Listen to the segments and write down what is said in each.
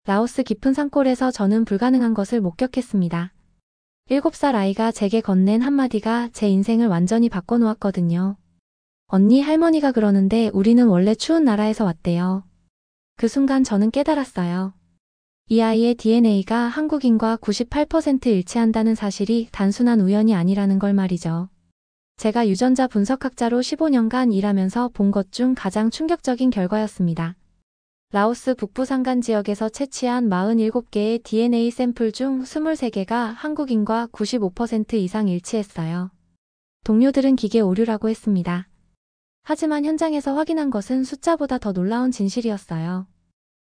라오스 깊은 산골에서 저는 불가능한 것을 목격했습니다. 7살 아이가 제게 건넨 한마디가 제 인생을 완전히 바꿔놓았거든요. 언니, 할머니가 그러는데 우리는 원래 추운 나라에서 왔대요. 그 순간 저는 깨달았어요. 이 아이의 DNA가 한국인과 98% 일치한다는 사실이 단순한 우연이 아니라는 걸 말이죠. 제가 유전자 분석학자로 15년간 일하면서 본 것 중 가장 충격적인 결과였습니다. 라오스 북부 산간 지역에서 채취한 47개의 DNA 샘플 중 23개가 한국인과 95% 이상 일치했어요. 동료들은 기계 오류라고 했습니다. 하지만 현장에서 확인한 것은 숫자보다 더 놀라운 진실이었어요.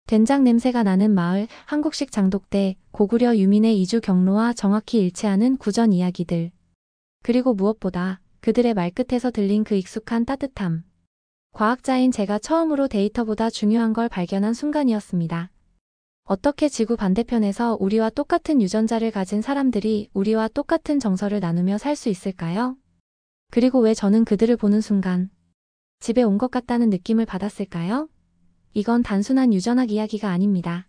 된장 냄새가 나는 마을, 한국식 장독대, 고구려 유민의 이주 경로와 정확히 일치하는 구전 이야기들. 그리고 무엇보다 그들의 말끝에서 들린 그 익숙한 따뜻함. 과학자인 제가 처음으로 데이터보다 중요한 걸 발견한 순간이었습니다. 어떻게 지구 반대편에서 우리와 똑같은 유전자를 가진 사람들이 우리와 똑같은 정서를 나누며 살 수 있을까요? 그리고 왜 저는 그들을 보는 순간 집에 온 것 같다는 느낌을 받았을까요? 이건 단순한 유전학 이야기가 아닙니다.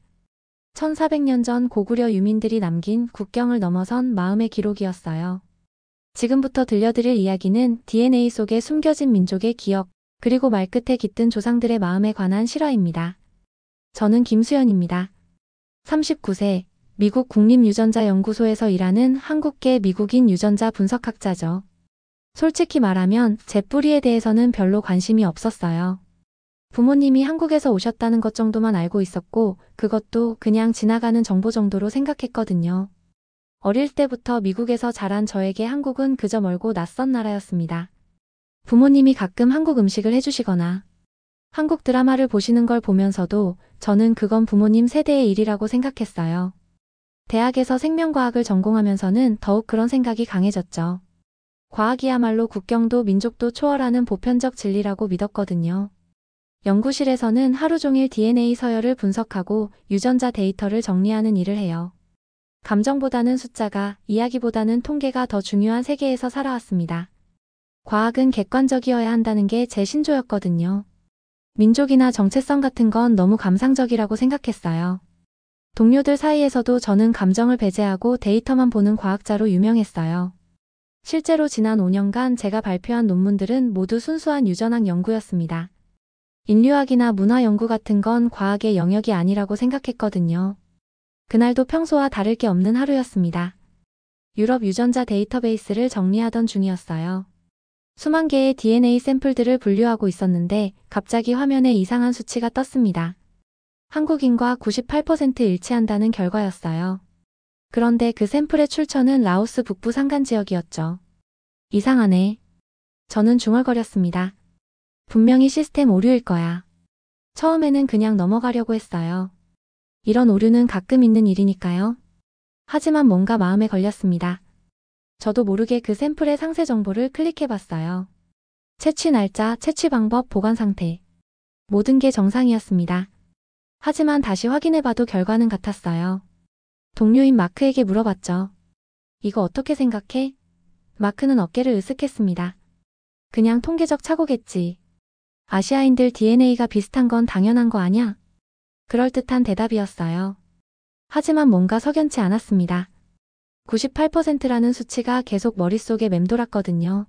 1400년 전 고구려 유민들이 남긴 국경을 넘어선 마음의 기록이었어요. 지금부터 들려드릴 이야기는 DNA 속에 숨겨진 민족의 기억, 그리고 말끝에 깃든 조상들의 마음에 관한 실화입니다. 저는 김수연입니다. 39세, 미국 국립유전자연구소에서 일하는 한국계 미국인 유전자 분석학자죠. 솔직히 말하면 제 뿌리에 대해서는 별로 관심이 없었어요. 부모님이 한국에서 오셨다는 것 정도만 알고 있었고 그것도 그냥 지나가는 정보 정도로 생각했거든요. 어릴 때부터 미국에서 자란 저에게 한국은 그저 멀고 낯선 나라였습니다. 부모님이 가끔 한국 음식을 해주시거나 한국 드라마를 보시는 걸 보면서도 저는 그건 부모님 세대의 일이라고 생각했어요. 대학에서 생명과학을 전공하면서는 더욱 그런 생각이 강해졌죠. 과학이야말로 국경도 민족도 초월하는 보편적 진리라고 믿었거든요. 연구실에서는 하루 종일 DNA 서열을 분석하고 유전자 데이터를 정리하는 일을 해요. 감정보다는 숫자가, 이야기보다는 통계가 더 중요한 세계에서 살아왔습니다. 과학은 객관적이어야 한다는 게 제 신조였거든요. 민족이나 정체성 같은 건 너무 감상적이라고 생각했어요. 동료들 사이에서도 저는 감정을 배제하고 데이터만 보는 과학자로 유명했어요. 실제로 지난 5년간 제가 발표한 논문들은 모두 순수한 유전학 연구였습니다. 인류학이나 문화 연구 같은 건 과학의 영역이 아니라고 생각했거든요. 그날도 평소와 다를 게 없는 하루였습니다. 유럽 유전자 데이터베이스를 정리하던 중이었어요. 수만 개의 DNA 샘플들을 분류하고 있었는데 갑자기 화면에 이상한 수치가 떴습니다. 한국인과 98% 일치한다는 결과였어요. 그런데 그 샘플의 출처는 라오스 북부 산간 지역이었죠. 이상하네. 저는 중얼거렸습니다. 분명히 시스템 오류일 거야. 처음에는 그냥 넘어가려고 했어요. 이런 오류는 가끔 있는 일이니까요. 하지만 뭔가 마음에 걸렸습니다. 저도 모르게 그 샘플의 상세 정보를 클릭해봤어요. 채취 날짜, 채취 방법, 보관 상태. 모든 게 정상이었습니다. 하지만 다시 확인해봐도 결과는 같았어요. 동료인 마크에게 물어봤죠. 이거 어떻게 생각해? 마크는 어깨를 으쓱했습니다. 그냥 통계적 착오겠지. 아시아인들 DNA가 비슷한 건 당연한 거 아냐? 그럴듯한 대답이었어요. 하지만 뭔가 석연치 않았습니다. 98%라는 수치가 계속 머릿속에 맴돌았거든요.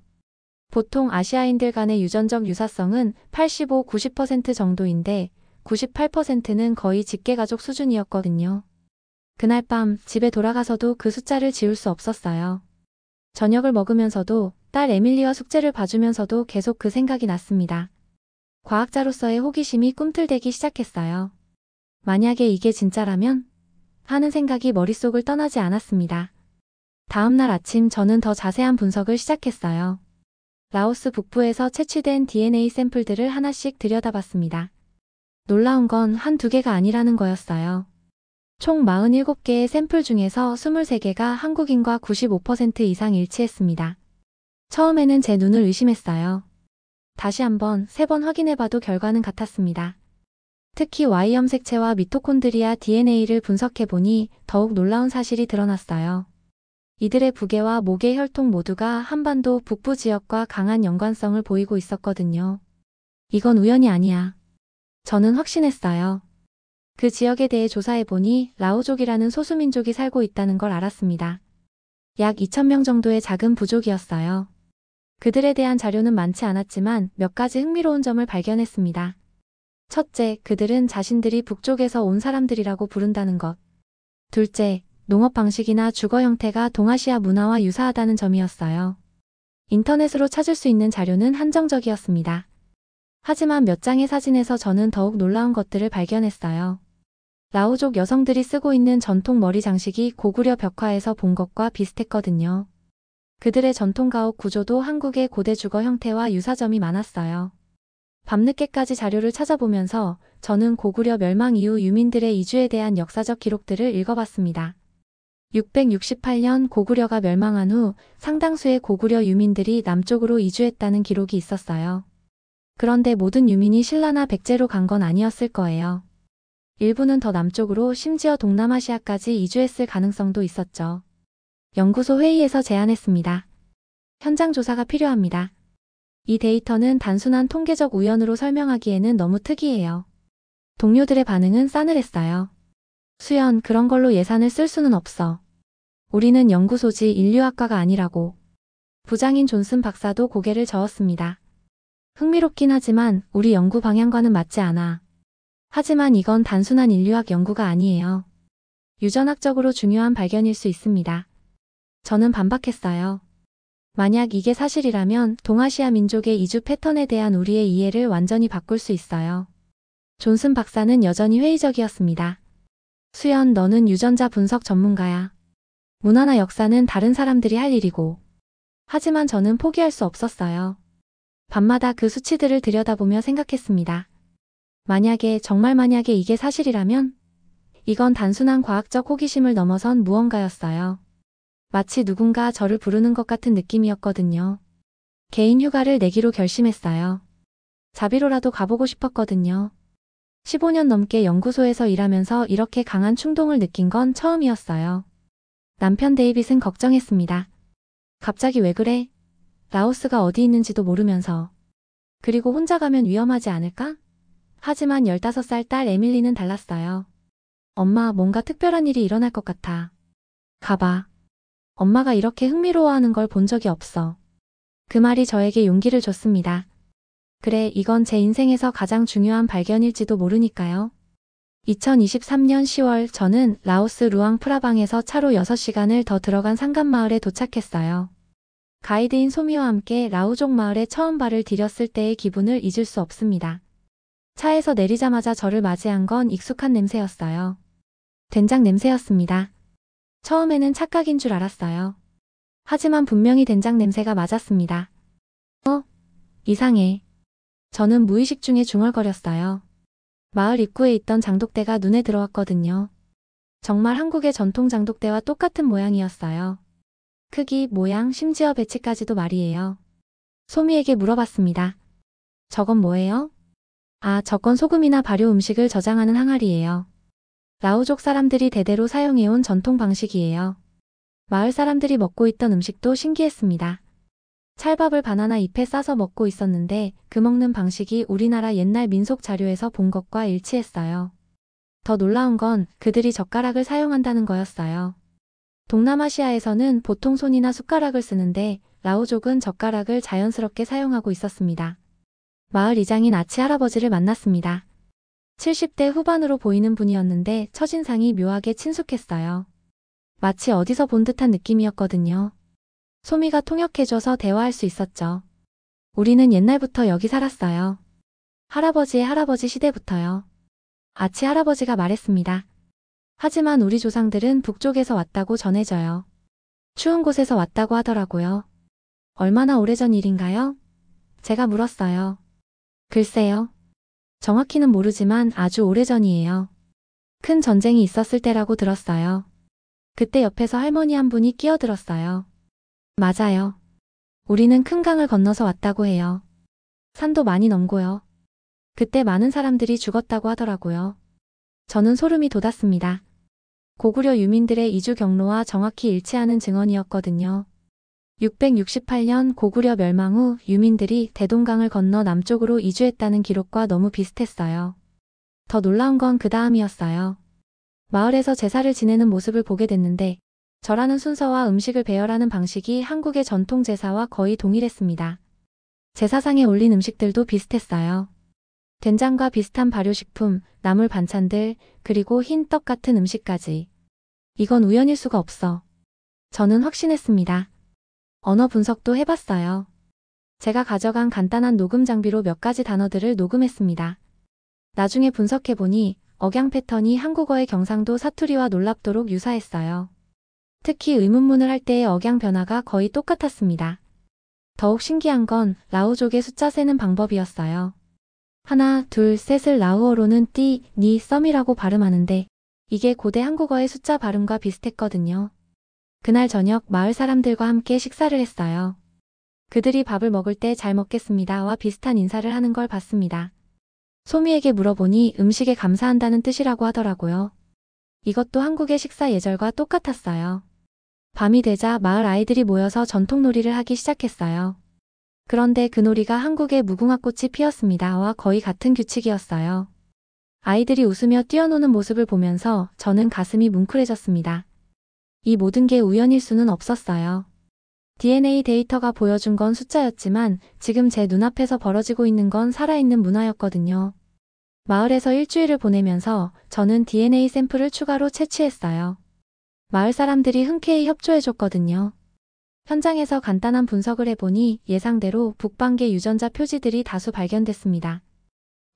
보통 아시아인들 간의 유전적 유사성은 85, 90% 정도인데 98%는 거의 직계가족 수준이었거든요. 그날 밤 집에 돌아가서도 그 숫자를 지울 수 없었어요. 저녁을 먹으면서도 딸 에밀리와 숙제를 봐주면서도 계속 그 생각이 났습니다. 과학자로서의 호기심이 꿈틀대기 시작했어요. 만약에 이게 진짜라면? 하는 생각이 머릿속을 떠나지 않았습니다. 다음날 아침 저는 더 자세한 분석을 시작했어요. 라오스 북부에서 채취된 DNA 샘플들을 하나씩 들여다봤습니다. 놀라운 건 한두 개가 아니라는 거였어요. 총 47개의 샘플 중에서 23개가 한국인과 95% 이상 일치했습니다. 처음에는 제 눈을 의심했어요. 다시 한번 3번 확인해봐도 결과는 같았습니다. 특히 Y 염색체와 미토콘드리아 DNA를 분석해보니 더욱 놀라운 사실이 드러났어요. 이들의 부계와 목의 혈통 모두가 한반도 북부 지역과 강한 연관성을 보이고 있었거든요. 이건 우연이 아니야. 저는 확신했어요. 그 지역에 대해 조사해보니 라오족이라는 소수민족이 살고 있다는 걸 알았습니다. 약 2,000명 정도의 작은 부족이었어요. 그들에 대한 자료는 많지 않았지만 몇 가지 흥미로운 점을 발견했습니다. 첫째, 그들은 자신들이 북쪽에서 온 사람들이라고 부른다는 것. 둘째, 농업 방식이나 주거 형태가 동아시아 문화와 유사하다는 점이었어요. 인터넷으로 찾을 수 있는 자료는 한정적이었습니다. 하지만 몇 장의 사진에서 저는 더욱 놀라운 것들을 발견했어요. 라오족 여성들이 쓰고 있는 전통 머리 장식이 고구려 벽화에서 본 것과 비슷했거든요. 그들의 전통 가옥 구조도 한국의 고대 주거 형태와 유사점이 많았어요. 밤늦게까지 자료를 찾아보면서 저는 고구려 멸망 이후 유민들의 이주에 대한 역사적 기록들을 읽어봤습니다. 668년 고구려가 멸망한 후 상당수의 고구려 유민들이 남쪽으로 이주했다는 기록이 있었어요. 그런데 모든 유민이 신라나 백제로 간 건 아니었을 거예요. 일부는 더 남쪽으로 심지어 동남아시아까지 이주했을 가능성도 있었죠. 연구소 회의에서 제안했습니다. 현장 조사가 필요합니다. 이 데이터는 단순한 통계적 우연으로 설명하기에는 너무 특이해요. 동료들의 반응은 싸늘했어요. 수연, 그런 걸로 예산을 쓸 수는 없어. 우리는 연구소지 인류학과가 아니라고. 부장인 존슨 박사도 고개를 저었습니다. 흥미롭긴 하지만 우리 연구 방향과는 맞지 않아. 하지만 이건 단순한 인류학 연구가 아니에요. 유전학적으로 중요한 발견일 수 있습니다. 저는 반박했어요. 만약 이게 사실이라면 동아시아 민족의 이주 패턴에 대한 우리의 이해를 완전히 바꿀 수 있어요. 존슨 박사는 여전히 회의적이었습니다. 수연, 너는 유전자 분석 전문가야. 문화나 역사는 다른 사람들이 할 일이고. 하지만 저는 포기할 수 없었어요. 밤마다 그 수치들을 들여다보며 생각했습니다. 정말 만약에 이게 사실이라면? 이건 단순한 과학적 호기심을 넘어선 무언가였어요. 마치 누군가 저를 부르는 것 같은 느낌이었거든요. 개인 휴가를 내기로 결심했어요. 자비로라도 가보고 싶었거든요. 15년 넘게 연구소에서 일하면서 이렇게 강한 충동을 느낀 건 처음이었어요. 남편 데이빗은 걱정했습니다. 갑자기 왜 그래? 라오스가 어디 있는지도 모르면서. 그리고 혼자 가면 위험하지 않을까? 하지만 15살 딸 에밀리는 달랐어요. 엄마, 뭔가 특별한 일이 일어날 것 같아. 가봐. 엄마가 이렇게 흥미로워하는 걸 본 적이 없어. 그 말이 저에게 용기를 줬습니다. 그래, 이건 제 인생에서 가장 중요한 발견일지도 모르니까요. 2023년 10월 저는 라오스 루앙 프라방에서 차로 6시간을 더 들어간 산간마을에 도착했어요. 가이드인 소미와 함께 라오족 마을에 처음 발을 디뎠을 때의 기분을 잊을 수 없습니다. 차에서 내리자마자 저를 맞이한 건 익숙한 냄새였어요. 된장 냄새였습니다. 처음에는 착각인 줄 알았어요. 하지만 분명히 된장 냄새가 맞았습니다. 이상해. 저는 무의식 중에 중얼거렸어요. 마을 입구에 있던 장독대가 눈에 들어왔거든요. 정말 한국의 전통 장독대와 똑같은 모양이었어요. 크기, 모양, 심지어 배치까지도 말이에요. 소미에게 물어봤습니다. 저건 뭐예요? 저건 소금이나 발효 음식을 저장하는 항아리예요. 라오족 사람들이 대대로 사용해온 전통 방식이에요. 마을 사람들이 먹고 있던 음식도 신기했습니다. 찰밥을 바나나 잎에 싸서 먹고 있었는데 그 먹는 방식이 우리나라 옛날 민속 자료에서 본 것과 일치했어요. 더 놀라운 건 그들이 젓가락을 사용한다는 거였어요. 동남아시아에서는 보통 손이나 숟가락을 쓰는데 라오족은 젓가락을 자연스럽게 사용하고 있었습니다. 마을 이장인 아치 할아버지를 만났습니다. 70대 후반으로 보이는 분이었는데 첫인상이 묘하게 친숙했어요. 마치 어디서 본 듯한 느낌이었거든요. 소미가 통역해줘서 대화할 수 있었죠. 우리는 옛날부터 여기 살았어요. 할아버지의 할아버지 시대부터요. 아치 할아버지가 말했습니다. 하지만 우리 조상들은 북쪽에서 왔다고 전해져요. 추운 곳에서 왔다고 하더라고요. 얼마나 오래전 일인가요? 제가 물었어요. 글쎄요. 정확히는 모르지만 아주 오래전이에요. 큰 전쟁이 있었을 때라고 들었어요. 그때 옆에서 할머니 한 분이 끼어들었어요. 맞아요. 우리는 큰 강을 건너서 왔다고 해요. 산도 많이 넘고요. 그때 많은 사람들이 죽었다고 하더라고요. 저는 소름이 돋았습니다. 고구려 유민들의 이주 경로와 정확히 일치하는 증언이었거든요. 668년 고구려 멸망 후 유민들이 대동강을 건너 남쪽으로 이주했다는 기록과 너무 비슷했어요. 더 놀라운 건 그 다음이었어요. 마을에서 제사를 지내는 모습을 보게 됐는데 절하는 순서와 음식을 배열하는 방식이 한국의 전통 제사와 거의 동일했습니다. 제사상에 올린 음식들도 비슷했어요. 된장과 비슷한 발효식품, 나물 반찬들, 그리고 흰 떡 같은 음식까지. 이건 우연일 수가 없어. 저는 확신했습니다. 언어 분석도 해봤어요. 제가 가져간 간단한 녹음 장비로 몇 가지 단어들을 녹음했습니다. 나중에 분석해보니 억양 패턴이 한국어의 경상도 사투리와 놀랍도록 유사했어요. 특히 의문문을 할 때의 억양 변화가 거의 똑같았습니다. 더욱 신기한 건 라오족의 숫자 세는 방법이었어요. 하나, 둘, 셋을 라오어로는 띠, 니, 썸이라고 발음하는데 이게 고대 한국어의 숫자 발음과 비슷했거든요. 그날 저녁 마을 사람들과 함께 식사를 했어요. 그들이 밥을 먹을 때 잘 먹겠습니다와 비슷한 인사를 하는 걸 봤습니다. 소미에게 물어보니 음식에 감사한다는 뜻이라고 하더라고요. 이것도 한국의 식사 예절과 똑같았어요. 밤이 되자 마을 아이들이 모여서 전통놀이를 하기 시작했어요. 그런데 그 놀이가 한국의 무궁화꽃이 피었습니다와 거의 같은 규칙이었어요. 아이들이 웃으며 뛰어노는 모습을 보면서 저는 가슴이 뭉클해졌습니다. 이 모든 게 우연일 수는 없었어요. DNA 데이터가 보여준 건 숫자였지만 지금 제 눈앞에서 벌어지고 있는 건 살아있는 문화였거든요. 마을에서 일주일을 보내면서 저는 DNA 샘플을 추가로 채취했어요. 마을 사람들이 흔쾌히 협조해줬거든요. 현장에서 간단한 분석을 해보니 예상대로 북방계 유전자 표지들이 다수 발견됐습니다.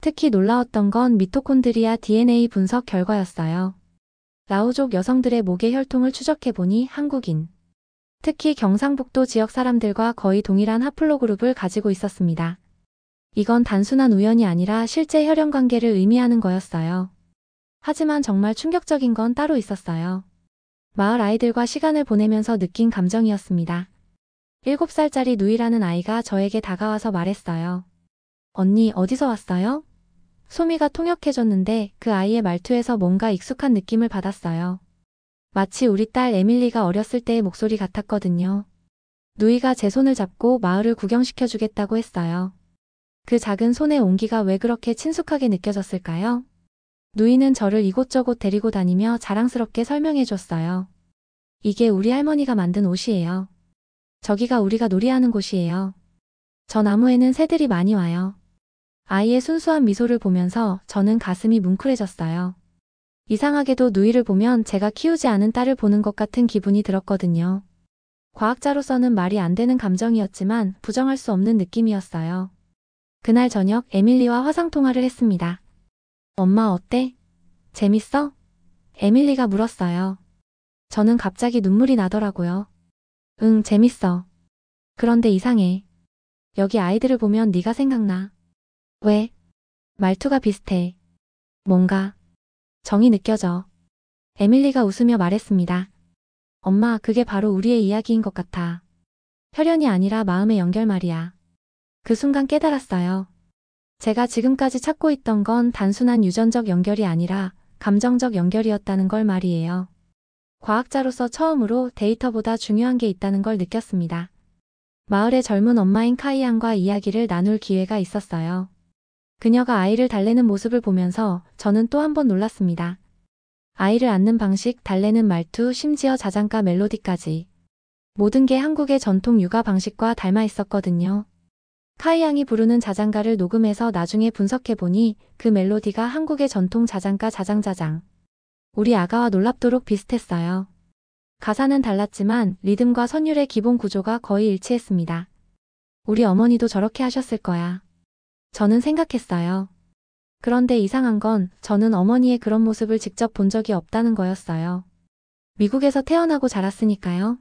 특히 놀라웠던 건 미토콘드리아 DNA 분석 결과였어요. 라오족 여성들의 목의 혈통을 추적해보니 한국인, 특히 경상북도 지역 사람들과 거의 동일한 하플로그룹을 가지고 있었습니다. 이건 단순한 우연이 아니라 실제 혈연 관계를 의미하는 거였어요. 하지만 정말 충격적인 건 따로 있었어요. 마을 아이들과 시간을 보내면서 느낀 감정이었습니다. 7살짜리 누이라는 아이가 저에게 다가와서 말했어요. 언니, 어디서 왔어요? 소미가 통역해줬는데 그 아이의 말투에서 뭔가 익숙한 느낌을 받았어요. 마치 우리 딸 에밀리가 어렸을 때의 목소리 같았거든요. 누이가 제 손을 잡고 마을을 구경시켜주겠다고 했어요. 그 작은 손의 온기가 왜 그렇게 친숙하게 느껴졌을까요? 누이는 저를 이곳저곳 데리고 다니며 자랑스럽게 설명해줬어요. 이게 우리 할머니가 만든 옷이에요. 저기가 우리가 놀이하는 곳이에요. 저 나무에는 새들이 많이 와요. 아이의 순수한 미소를 보면서 저는 가슴이 뭉클해졌어요. 이상하게도 누이를 보면 제가 키우지 않은 딸을 보는 것 같은 기분이 들었거든요. 과학자로서는 말이 안 되는 감정이었지만 부정할 수 없는 느낌이었어요. 그날 저녁 에밀리와 화상통화를 했습니다. 엄마 어때? 재밌어? 에밀리가 물었어요. 저는 갑자기 눈물이 나더라고요. 응, 재밌어. 그런데 이상해. 여기 아이들을 보면 네가 생각나. 왜? 말투가 비슷해. 뭔가 정이 느껴져. 에밀리가 웃으며 말했습니다. 엄마, 그게 바로 우리의 이야기인 것 같아. 혈연이 아니라 마음의 연결 말이야. 그 순간 깨달았어요. 제가 지금까지 찾고 있던 건 단순한 유전적 연결이 아니라 감정적 연결이었다는 걸 말이에요. 과학자로서 처음으로 데이터보다 중요한 게 있다는 걸 느꼈습니다. 마을의 젊은 엄마인 카이안과 이야기를 나눌 기회가 있었어요. 그녀가 아이를 달래는 모습을 보면서 저는 또 한 번 놀랐습니다. 아이를 안는 방식, 달래는 말투, 심지어 자장가 멜로디까지. 모든 게 한국의 전통 육아 방식과 닮아 있었거든요. 카이양이 부르는 자장가를 녹음해서 나중에 분석해보니 그 멜로디가 한국의 전통 자장가 자장자장. 우리 아가와 놀랍도록 비슷했어요. 가사는 달랐지만 리듬과 선율의 기본 구조가 거의 일치했습니다. 우리 어머니도 저렇게 하셨을 거야. 저는 생각했어요. 그런데 이상한 건 저는 어머니의 그런 모습을 직접 본 적이 없다는 거였어요. 미국에서 태어나고 자랐으니까요.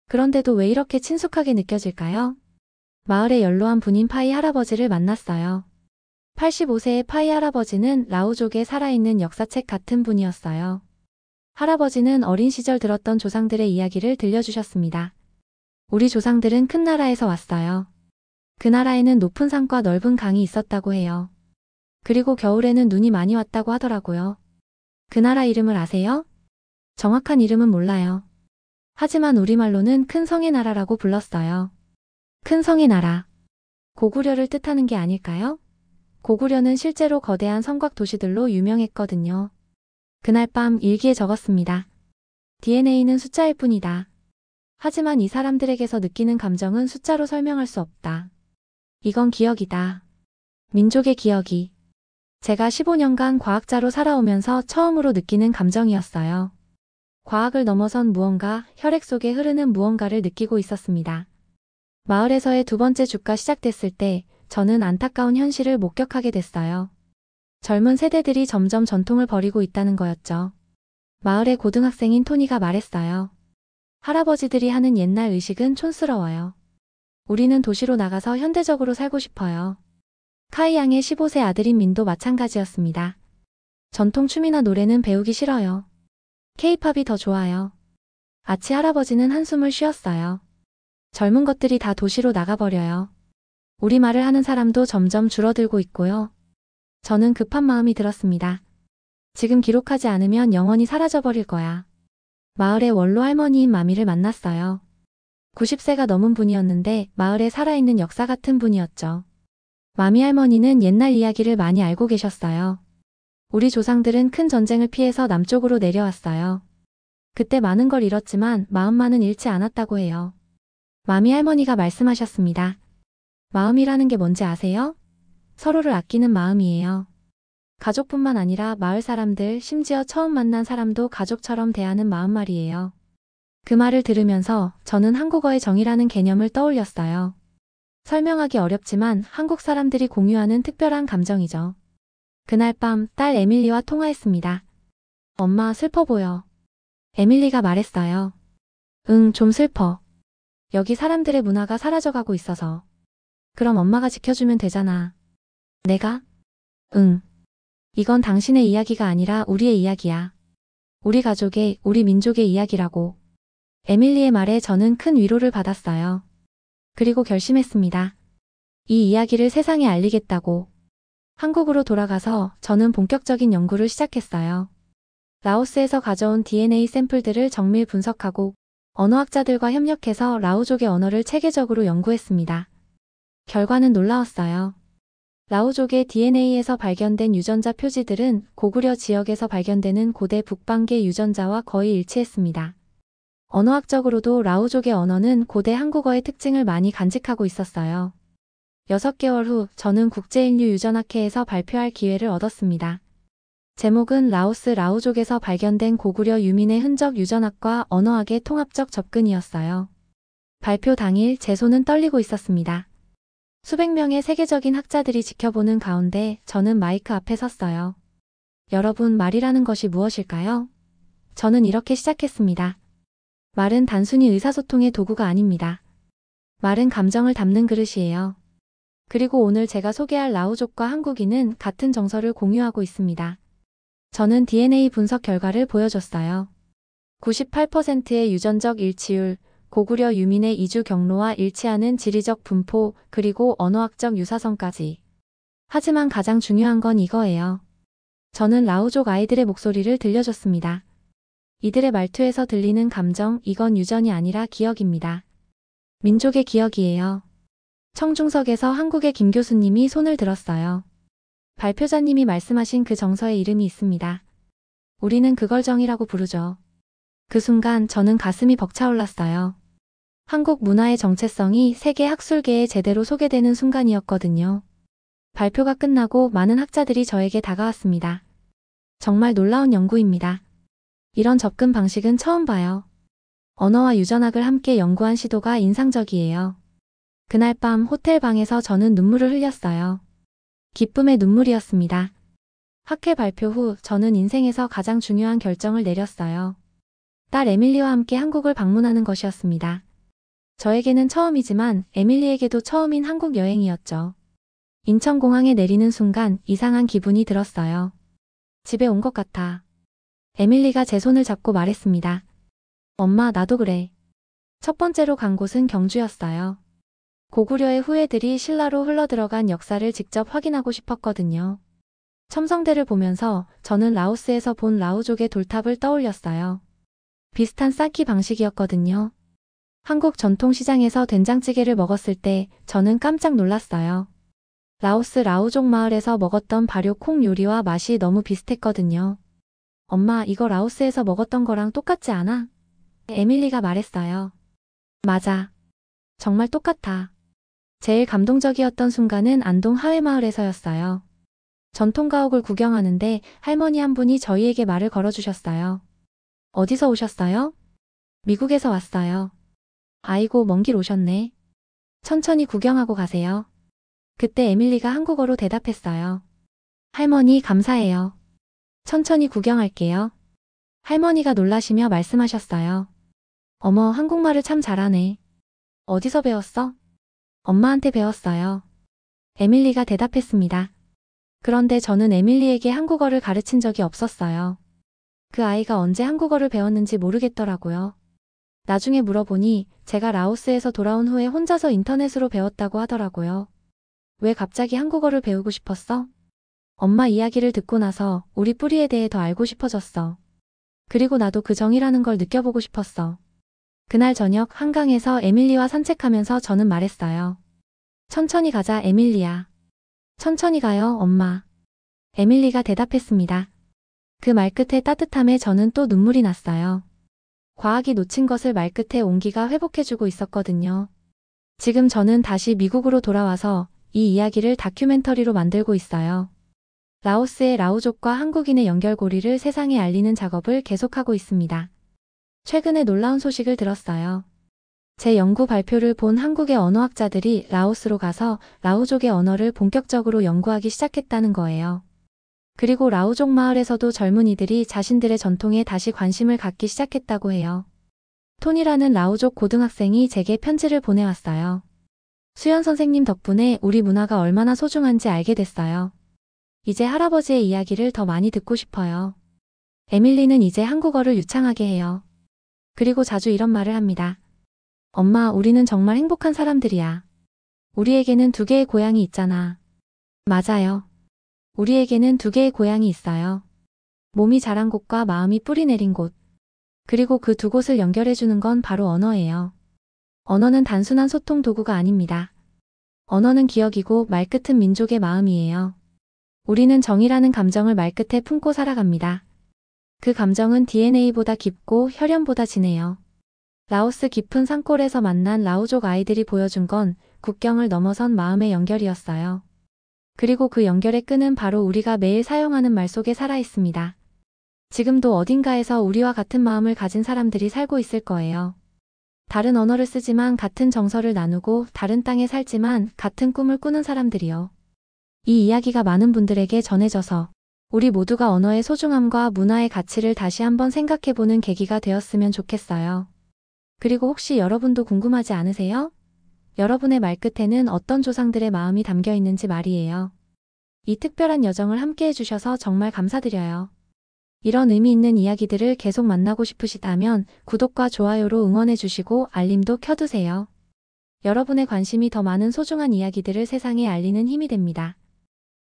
그런데도 왜 이렇게 친숙하게 느껴질까요? 마을의 연로한 분인 파이 할아버지를 만났어요. 85세의 파이 할아버지는 라오족의 살아있는 역사책 같은 분이었어요. 할아버지는 어린 시절 들었던 조상들의 이야기를 들려주셨습니다. 우리 조상들은 큰 나라에서 왔어요. 그 나라에는 높은 산과 넓은 강이 있었다고 해요. 그리고 겨울에는 눈이 많이 왔다고 하더라고요. 그 나라 이름을 아세요? 정확한 이름은 몰라요. 하지만 우리말로는 큰 성의 나라라고 불렀어요. 큰 성의 나라. 고구려를 뜻하는 게 아닐까요? 고구려는 실제로 거대한 성곽 도시들로 유명했거든요. 그날 밤 일기에 적었습니다. DNA는 숫자일 뿐이다. 하지만 이 사람들에게서 느끼는 감정은 숫자로 설명할 수 없다. 이건 기억이다. 민족의 기억이. 제가 15년간 과학자로 살아오면서 처음으로 느끼는 감정이었어요. 과학을 넘어선 무언가, 혈액 속에 흐르는 무언가를 느끼고 있었습니다. 마을에서의 두 번째 주가 시작됐을 때 저는 안타까운 현실을 목격하게 됐어요. 젊은 세대들이 점점 전통을 버리고 있다는 거였죠. 마을의 고등학생인 토니가 말했어요. 할아버지들이 하는 옛날 의식은 촌스러워요. 우리는 도시로 나가서 현대적으로 살고 싶어요. 카이 양의 15세 아들인 민도 마찬가지였습니다. 전통 춤이나 노래는 배우기 싫어요. K-팝이 더 좋아요. 아치 할아버지는 한숨을 쉬었어요. 젊은 것들이 다 도시로 나가버려요. 우리말을 하는 사람도 점점 줄어들고 있고요. 저는 급한 마음이 들었습니다. 지금 기록하지 않으면 영원히 사라져버릴 거야. 마을의 원로 할머니인 마미를 만났어요. 90세가 넘은 분이었는데 마을에 살아있는 역사 같은 분이었죠. 마미 할머니는 옛날 이야기를 많이 알고 계셨어요. 우리 조상들은 큰 전쟁을 피해서 남쪽으로 내려왔어요. 그때 많은 걸 잃었지만 마음만은 잃지 않았다고 해요. 마미 할머니가 말씀하셨습니다. 마음이라는 게 뭔지 아세요? 서로를 아끼는 마음이에요. 가족뿐만 아니라 마을 사람들, 심지어 처음 만난 사람도 가족처럼 대하는 마음 말이에요. 그 말을 들으면서 저는 한국어의 정이라는 개념을 떠올렸어요. 설명하기 어렵지만 한국 사람들이 공유하는 특별한 감정이죠. 그날 밤 딸 에밀리와 통화했습니다. 엄마, 슬퍼 보여. 에밀리가 말했어요. 응, 좀 슬퍼. 여기 사람들의 문화가 사라져가고 있어서. 그럼 엄마가 지켜주면 되잖아. 내가? 응. 이건 당신의 이야기가 아니라 우리의 이야기야. 우리 가족의, 우리 민족의 이야기라고. 에밀리의 말에 저는 큰 위로를 받았어요. 그리고 결심했습니다. 이 이야기를 세상에 알리겠다고. 한국으로 돌아가서 저는 본격적인 연구를 시작했어요. 라오스에서 가져온 DNA 샘플들을 정밀 분석하고 언어학자들과 협력해서 라오족의 언어를 체계적으로 연구했습니다. 결과는 놀라웠어요. 라오족의 DNA에서 발견된 유전자 표지들은 고구려 지역에서 발견되는 고대 북방계 유전자와 거의 일치했습니다. 언어학적으로도 라오족의 언어는 고대 한국어의 특징을 많이 간직하고 있었어요. 6개월 후 저는 국제인류 유전학회에서 발표할 기회를 얻었습니다. 제목은 라오스 라오족에서 발견된 고구려 유민의 흔적 유전학과 언어학의 통합적 접근이었어요. 발표 당일 제 손은 떨리고 있었습니다. 수백 명의 세계적인 학자들이 지켜보는 가운데 저는 마이크 앞에 섰어요. 여러분, 말이라는 것이 무엇일까요? 저는 이렇게 시작했습니다. 말은 단순히 의사소통의 도구가 아닙니다. 말은 감정을 담는 그릇이에요. 그리고 오늘 제가 소개할 라오족과 한국인은 같은 정서를 공유하고 있습니다. 저는 DNA 분석 결과를 보여줬어요. 98%의 유전적 일치율, 고구려 유민의 이주 경로와 일치하는 지리적 분포, 그리고 언어학적 유사성까지. 하지만 가장 중요한 건 이거예요. 저는 라오족 아이들의 목소리를 들려줬습니다. 이들의 말투에서 들리는 감정, 이건 유전이 아니라 기억입니다. 민족의 기억이에요. 청중석에서 한국의 김 교수님이 손을 들었어요. 발표자님이 말씀하신 그 정서의 이름이 있습니다. 우리는 그걸 정이라고 부르죠. 그 순간 저는 가슴이 벅차올랐어요. 한국 문화의 정체성이 세계 학술계에 제대로 소개되는 순간이었거든요. 발표가 끝나고 많은 학자들이 저에게 다가왔습니다. 정말 놀라운 연구입니다. 이런 접근 방식은 처음 봐요. 언어와 유전학을 함께 연구한 시도가 인상적이에요. 그날 밤 호텔 방에서 저는 눈물을 흘렸어요. 기쁨의 눈물이었습니다. 학회 발표 후 저는 인생에서 가장 중요한 결정을 내렸어요. 딸 에밀리와 함께 한국을 방문하는 것이었습니다. 저에게는 처음이지만 에밀리에게도 처음인 한국 여행이었죠. 인천공항에 내리는 순간 이상한 기분이 들었어요. 집에 온 것 같아. 에밀리가 제 손을 잡고 말했습니다. 엄마, 나도 그래. 첫 번째로 간 곳은 경주였어요. 고구려의 후예들이 신라로 흘러들어간 역사를 직접 확인하고 싶었거든요. 첨성대를 보면서 저는 라오스에서 본 라오족의 돌탑을 떠올렸어요. 비슷한 쌓기 방식이었거든요. 한국 전통시장에서 된장찌개를 먹었을 때 저는 깜짝 놀랐어요. 라오스 라오족 마을에서 먹었던 발효 콩 요리와 맛이 너무 비슷했거든요. 엄마, 이거 라오스에서 먹었던 거랑 똑같지 않아? 에밀리가 말했어요. 맞아. 정말 똑같아. 제일 감동적이었던 순간은 안동 하회마을에서였어요. 전통가옥을 구경하는데 할머니 한 분이 저희에게 말을 걸어주셨어요. 어디서 오셨어요? 미국에서 왔어요. 아이고, 먼 길 오셨네. 천천히 구경하고 가세요. 그때 에밀리가 한국어로 대답했어요. 할머니, 감사해요. 천천히 구경할게요. 할머니가 놀라시며 말씀하셨어요. 어머, 한국말을 참 잘하네. 어디서 배웠어? 엄마한테 배웠어요. 에밀리가 대답했습니다. 그런데 저는 에밀리에게 한국어를 가르친 적이 없었어요. 그 아이가 언제 한국어를 배웠는지 모르겠더라고요. 나중에 물어보니 제가 라오스에서 돌아온 후에 혼자서 인터넷으로 배웠다고 하더라고요. 왜 갑자기 한국어를 배우고 싶었어? 엄마 이야기를 듣고 나서 우리 뿌리에 대해 더 알고 싶어졌어. 그리고 나도 그 정이라는 걸 느껴보고 싶었어. 그날 저녁 한강에서 에밀리와 산책하면서 저는 말했어요. 천천히 가자, 에밀리야. 천천히 가요, 엄마. 에밀리가 대답했습니다. 그 말끝의 따뜻함에 저는 또 눈물이 났어요. 과학이 놓친 것을 말끝에 온기가 회복해주고 있었거든요. 지금 저는 다시 미국으로 돌아와서 이 이야기를 다큐멘터리로 만들고 있어요. 라오스의 라오족과 한국인의 연결고리를 세상에 알리는 작업을 계속하고 있습니다. 최근에 놀라운 소식을 들었어요. 제 연구 발표를 본 한국의 언어학자들이 라오스로 가서 라오족의 언어를 본격적으로 연구하기 시작했다는 거예요. 그리고 라오족 마을에서도 젊은이들이 자신들의 전통에 다시 관심을 갖기 시작했다고 해요. 톤이라는 라오족 고등학생이 제게 편지를 보내왔어요. 수연 선생님 덕분에 우리 문화가 얼마나 소중한지 알게 됐어요. 이제 할아버지의 이야기를 더 많이 듣고 싶어요. 에밀리는 이제 한국어를 유창하게 해요. 그리고 자주 이런 말을 합니다. 엄마, 우리는 정말 행복한 사람들이야. 우리에게는 2개의 고향이 있잖아. 맞아요. 우리에게는 2개의 고향이 있어요. 몸이 자란 곳과 마음이 뿌리 내린 곳. 그리고 그 2곳을 연결해주는 건 바로 언어예요. 언어는 단순한 소통 도구가 아닙니다. 언어는 기억이고 말끝은 민족의 마음이에요. 우리는 정이라는 감정을 말끝에 품고 살아갑니다. 그 감정은 DNA보다 깊고 혈연보다 진해요. 라오스 깊은 산골에서 만난 라오족 아이들이 보여준 건 국경을 넘어선 마음의 연결이었어요. 그리고 그 연결의 끈은 바로 우리가 매일 사용하는 말 속에 살아 있습니다. 지금도 어딘가에서 우리와 같은 마음을 가진 사람들이 살고 있을 거예요. 다른 언어를 쓰지만 같은 정서를 나누고 다른 땅에 살지만 같은 꿈을 꾸는 사람들이요. 이 이야기가 많은 분들에게 전해져서 우리 모두가 언어의 소중함과 문화의 가치를 다시 한번 생각해보는 계기가 되었으면 좋겠어요. 그리고 혹시 여러분도 궁금하지 않으세요? 여러분의 말끝에는 어떤 조상들의 마음이 담겨 있는지 말이에요. 이 특별한 여정을 함께 해주셔서 정말 감사드려요. 이런 의미 있는 이야기들을 계속 만나고 싶으시다면 구독과 좋아요로 응원해주시고 알림도 켜두세요. 여러분의 관심이 더 많은 소중한 이야기들을 세상에 알리는 힘이 됩니다.